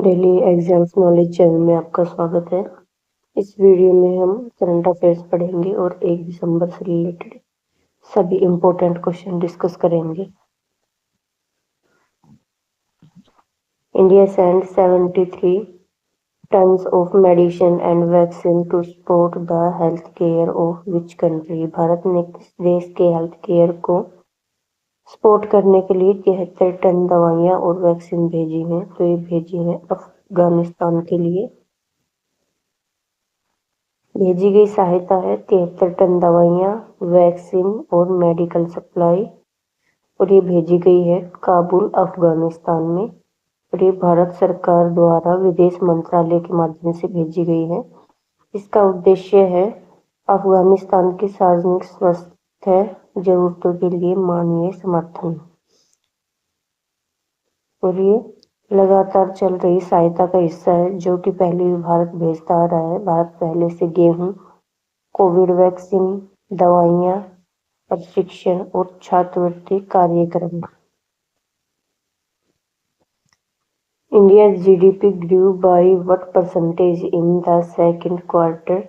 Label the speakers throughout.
Speaker 1: Daily exams knowledge channel में आपका स्वागत है। इस वीडियो में हम करंट अफेयर्स पढ़ेंगे और 1 दिसंबर से रिलेटेड सभी इम्पोर्टेंट क्वेश्चन डिस्कस करेंगे। India send 73 tons of medicine and vaccine to support the health care of which country? Bharat ने किस देश के हेल्थ केयर को सपोर्ट करने के लिए 73 टन दवाइयां और वैक्सीन भेजी हैं? तो ये भेजी हैं अफगानिस्तान के लिए। भेजी गई सहायता है 73 टन दवाइयां, वैक्सीन और मेडिकल सप्लाई, और ये भेजी गई है काबुल, अफगानिस्तान में। और ये भारत सरकार द्वारा विदेश मंत्रालय के माध्यम से भेजी गई है। इसका उद्देश्य है अफगानिस्तान की सार्वजनिक स्वास्थ्य जरूरतों के लिए मानवीय समर्थन। और ये लगातार चल रही सहायता का हिस्सा है जो कि पहले भी भारत भेजता आ रहा है। भारत पहले से गेहूं, कोविड वैक्सीन, दवाइयां, प्रशिक्षण और छात्रवृत्ति कार्यक्रम। India's GDP grew by what percentage in the second quarter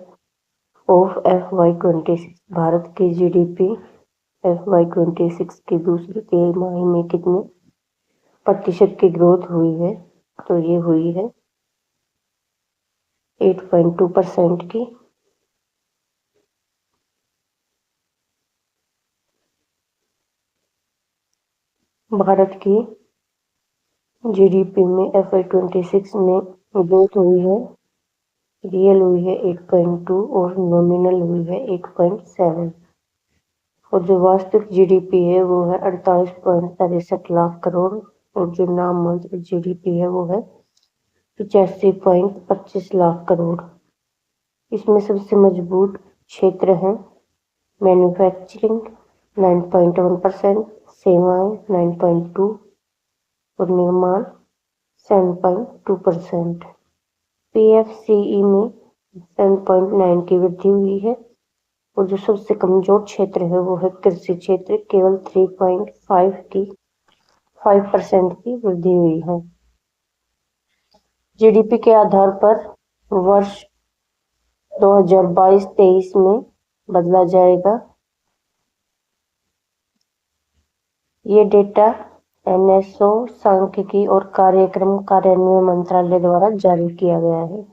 Speaker 1: of FY26? Bharat की GDP FY26 के दूसरे तिमाही में कितने प्रतिशत की ग्रोथ हुई है? तो ये हुई है 8.2% की। भारत की जीडीपी में FY26 में ग्रोथ हुई है, रियल हुई है 8.2 और नॉमिनल हुई है 8.7। और जो वास्तविक जीडीपी है वो है 48.63 लाख करोड़, और जो नाममात्र जीडीपी है वो है 85.25 लाख करोड़। इसमें सबसे मजबूत क्षेत्र हैं मैन्युफैक्चरिंग 9.1%, सेवाएं 9.2 और निर्माण 7.2%। PFCE में 7.9 की वृद्धि हुई है, और जो सबसे कमजोर क्षेत्र है वो है कृषि क्षेत्र, केवल 5% की वृद्धि हुई है। जीडीपी के आधार पर वर्ष 2022-23 में बदला जाएगा। ये डेटा NSO सांख्यिकी और कार्यक्रम कार्यान्वयन मंत्रालय द्वारा जारी किया गया है।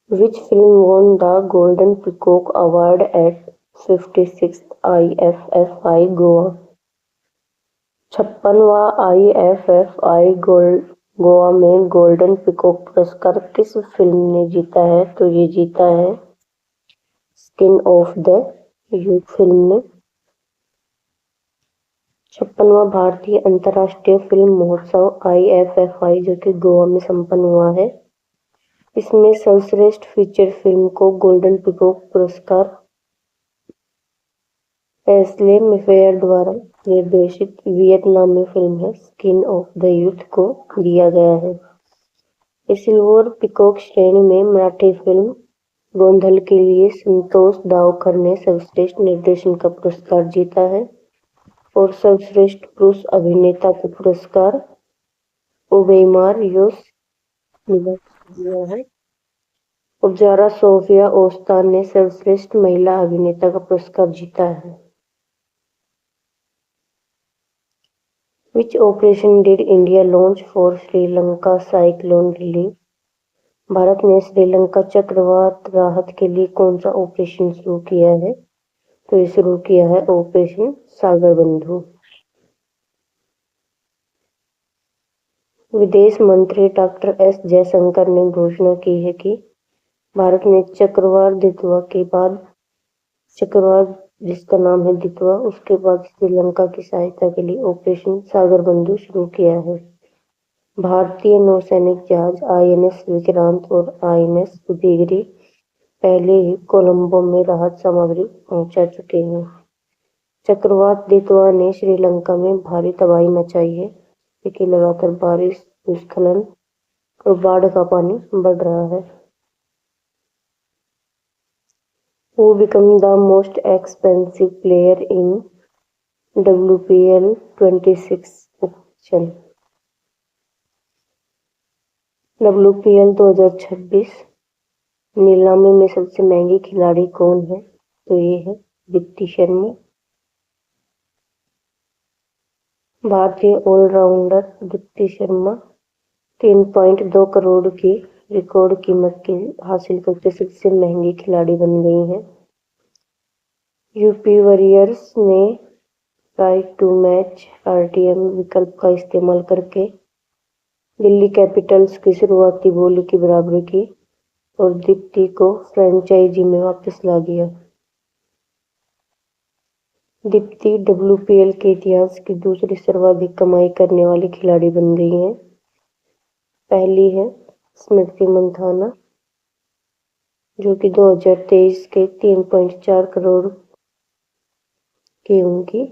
Speaker 1: Which film won the Golden Peacock Award at 56th IFFI Goa? 56वां IFFI Goa में गोल्डन पिकॉक पुरस्कार किस फिल्म ने जीता है? तो ये जीता है skin of the youth film ने। 56वां भारतीय अंतर्राष्ट्रीय फिल्म महोत्सव IFFI जो कि गोवा में संपन्न हुआ है, इसमें सर्वश्रेष्ठ फीचर फिल्म को गोल्डन पिकॉक पुरस्कार एस्ले मेफेयर द्वारा निर्देशित वियतनामी फिल्म है स्किन ऑफ द यूथ को दिया गया है। इस सिल्वर पिकॉक श्रेणी में मराठी फिल्म गोंधल के लिए संतोष दावकर ने सर्वश्रेष्ठ निर्देशन का पुरस्कार जीता है, और सर्वश्रेष्ठ पुरुष अभिनेता का पुरस्कार उबेमार योस दिया है। और जारा सोफिया ओस्तान ने सर्वश्रेष्ठ महिला अभिनेता का पुरस्कार जीता है। Which operation did India launch for Sri Lanka cyclone relief? Bharat ने श्रीलंका चक्रवात राहत के लिए कौन सा ऑपरेशन शुरू किया है? तो ये शुरू किया है ऑपरेशन सागर बंधु। विदेश मंत्री डॉक्टर एस जयशंकर ने घोषणा की है कि भारत ने चक्रवात दितवा के बाद, चक्रवात जिसका नाम है दितवा, उसके बाद श्रीलंका की सहायता के लिए ऑपरेशन सागर बंधु शुरू किया है। भारतीय नौसैनिक जहाज INS विक्रांत और INS उदयगिरि पहले ही कोलंबो में राहत सामग्री पहुंचा चुके हैं। चक्रवात दितवा ने श्रीलंका में भारी तबाही मचाई है, क्योंकि लगातार बारिश, भूस्खलन और बाढ़ का पानी बढ़ रहा है। Who became the most expensive player in WPL 26 auction? WPL 2026 नीलामी में सबसे महंगी खिलाड़ी कौन है? तो ये है दीप्ति शर्मा। भारतीय ऑलराउंडर दीप्ति शर्मा 3.2 करोड़ की रिकॉर्ड कीमत के हासिल करके सबसे महंगी खिलाड़ी बन गई हैं। यूपी वॉरियर्स ने राइट टू मैच RTM विकल्प का इस्तेमाल करके दिल्ली कैपिटल्स की शुरुआती बोली की बराबरी की और दीप्ति को फ्रेंचाइजी में वापस ला दिया। दीप्ति WPL के इतिहास की दूसरी सर्वाधिक कमाई करने वाली खिलाड़ी बन गई हैं। पहली है स्मृति मंथाना जो कि 2023 के 3.4 करोड़ की उनकी।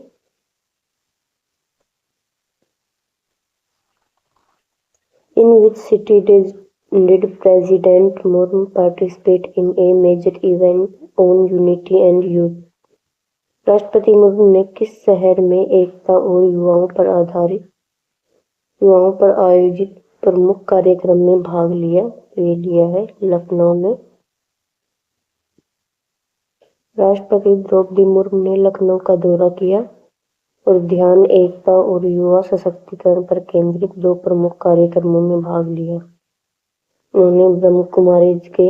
Speaker 1: In which city did President Murmu participate in a major event on unity and youth? राष्ट्रपति मुर्मू ने किस शहर में एकता और युवाओं पर आयोजित प्रमुख कार्यक्रम में भाग लिया? ये लिया है लखनऊ में। राष्ट्रपति द्रौपदी मुर्मू ने लखनऊ का दौरा किया और ध्यान एकता और युवा सशक्तिकरण पर केंद्रित 2 प्रमुख कार्यक्रमों में भाग लिया। उन्होंने ब्रह्म कुमारीज के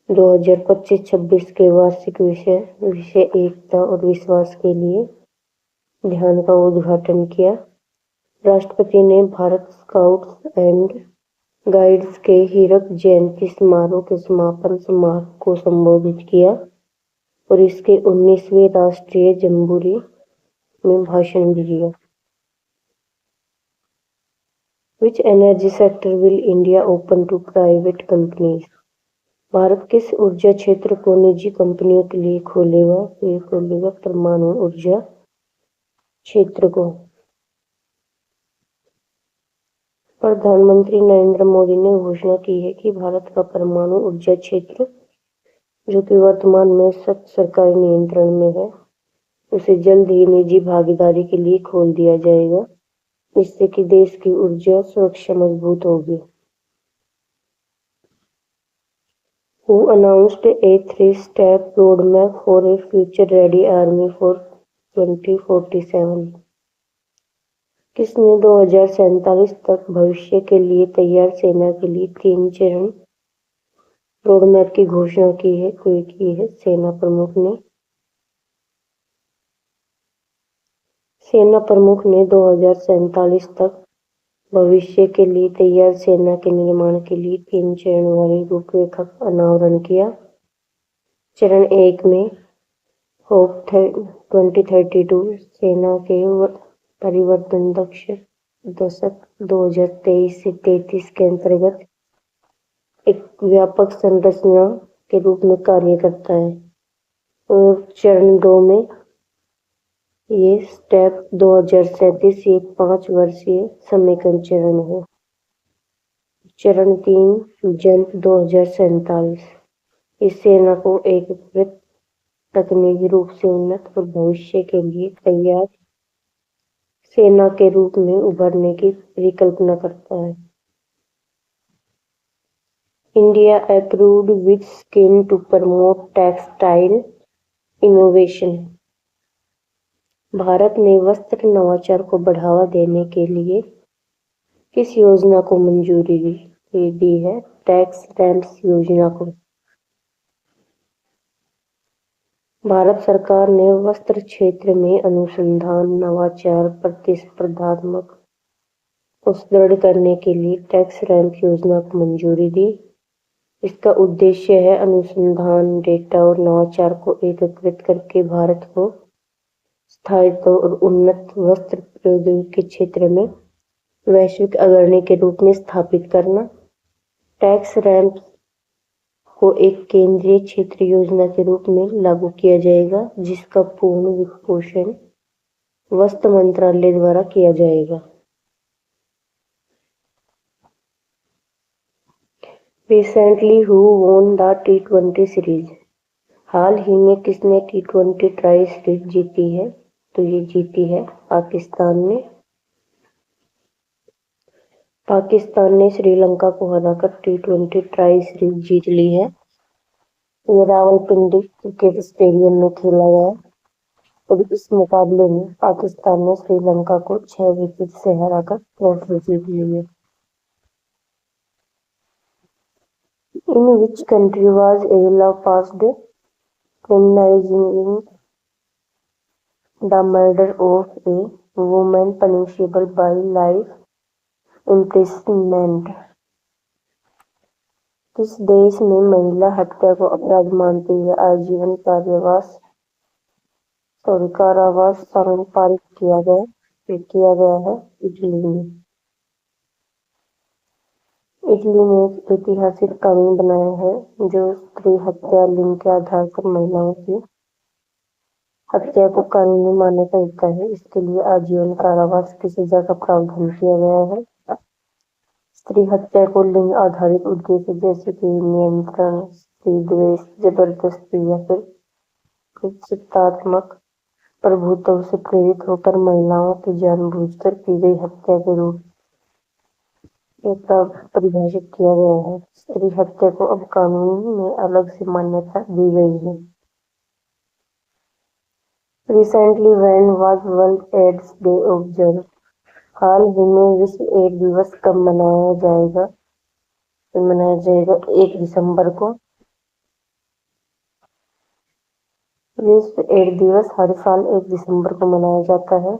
Speaker 1: 2025-26 के वार्षिक विषय एकता और विश्वास के लिए ध्यान का उद्घाटन किया। राष्ट्रपति ने भारत स्काउट्स एंड गाइड्स के हीरक जयंती समारोह के समापन समारोह को संबोधित किया और इसके 19वें राष्ट्रीय जम्बूरी में भाषण भी दिया। Which energy sector will India open to private companies? Bharat किस ऊर्जा क्षेत्र को निजी कंपनियों के लिए खोलेगा? ये खोलेगा परमाणु ऊर्जा क्षेत्र को। प्रधानमंत्री नरेंद्र मोदी ने घोषणा की है कि भारत का परमाणु ऊर्जा क्षेत्र जो कि वर्तमान में सख्त सरकारी नियंत्रण में है उसे जल्द ही निजी भागीदारी के लिए खोल दिया जाएगा जिससे कि देश की ऊर्जा सुरक्षा मजबूत होगी। Who announced a 3-step roadmap for a future-ready army for 2047? किसने 2047 तक भविष्य के लिए तैयार सेना के लिए 3 चरण रोडमैप की घोषणा की है? कोई की है सेना प्रमुख ने। सेना प्रमुख ने 2047 तक भविष्य के लिए तैयार सेना के निर्माण के लिए 3 चरण वाली रूपरेखा का अनावरण किया। चरण 1 में होप 2032 सेना के परिवर्तन दशक 2023 से 33 के अंतर्गत एक व्यापक संरचना के रूप में कार्य करता है और चरण 2 में ये स्टेप 2037 एक 5 वर्षीय समेकन चरण है। चरण 3 जंप 2047 इस सेना को एकीकृत तकनीकी रूप से उन्नत और भविष्य के लिए तैयार सेना के रूप में उभरने की परिकल्पना करता है। India approved which scheme to promote textile innovation? Bharat ने वस्त्र नवाचार को बढ़ावा देने के लिए किस योजना को मंजूरी दी है? टैक्स रैम्प्स योजना को। भारत सरकार ने वस्त्र क्षेत्र में अनुसंधान नवाचार प्रतिस्पर्धात्मक को सुदृढ़ करने के लिए टैक्स रैम्प योजना को मंजूरी दी। इसका उद्देश्य है अनुसंधान डेटा और नवाचार को एकीकृत करके भारत को स्थायित्व और उन्नत वस्त्र प्रौद्योगिकी के क्षेत्र में वैश्विक अग्रणी के रूप में स्थापित करना। टैक्स रैम्प को एक केंद्रीय क्षेत्र योजना के रूप में लागू किया जाएगा जिसका पूर्ण वित्तपोषण वस्त्र मंत्रालय द्वारा किया जाएगा। Recently who won the T20 series? हाल ही में किसने T20 ट्राई सीरीज जीती है? तो ये जीती है पाकिस्तान ने। पाकिस्तान ने श्रीलंका को हराकर टी20 ट्राई सीरीज जीत ली है। ये रावलपिंडी क्रिकेट स्टेडियम में खेला गया और इस मुकाबले में पाकिस्तान ने श्रीलंका को 6 विकेट से हराकर ट्रॉफी जीत ली है। In which country was a law passed criminalizing the murder of a woman punishable by life imprisonment? किस देश में महिला हत्या को अपराध मानते हुए आजीवन कारावास पारित किया गया है? इटली में। इटली ने एक ऐतिहासिक कानून बनाया है जो स्त्री हत्या लिंग के आधार पर महिलाओं की हत्या को कानूनी मान्यता देता है। इसके लिए आजीवन कारावास की सजा का प्रावधान किया गया है। स्त्री हत्या को लिंग आधारित उद्देश्य जैसे कि नियंत्रण, स्त्री द्वेष, जबरदस्ती या फिर चित्तात्मक प्रभुत्व से प्रेरित होकर महिलाओं की जानबूझकर की गई हत्या के रूप परिभाषित किया गया है। स्त्री हत्या को अब कानून में अलग से मान्यता दी गई है। Recently when was World AIDS Day observed? हाल ही में विश्व एड्स दिवस कब मनाया जाएगा? 1 दिसंबर को। विश्व एड्स दिवस हर साल 1 दिसंबर को मनाया जाता है।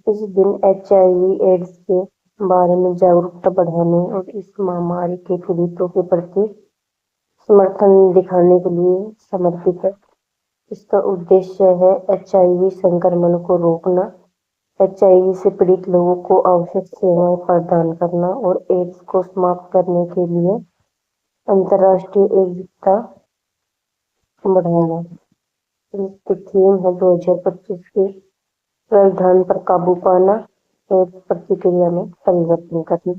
Speaker 1: इस दिन HIV एड्स के बारे में जागरूकता बढ़ाने और इस महामारी के पीड़ितों के प्रति समर्थन दिखाने के लिए समर्पित है। इसका उद्देश्य है HIV संक्रमण को रोकना, HIV से पीड़ित लोगों को आवश्यक सेवाएं प्रदान करना और एड्स को समाप्त करने के लिए अंतर्राष्ट्रीय एकजुटता बढ़ाना। इसकी थीम है 2025 के प्रावधान पर काबू पाना, एड्स प्रतिक्रिया में परिवर्तन करना।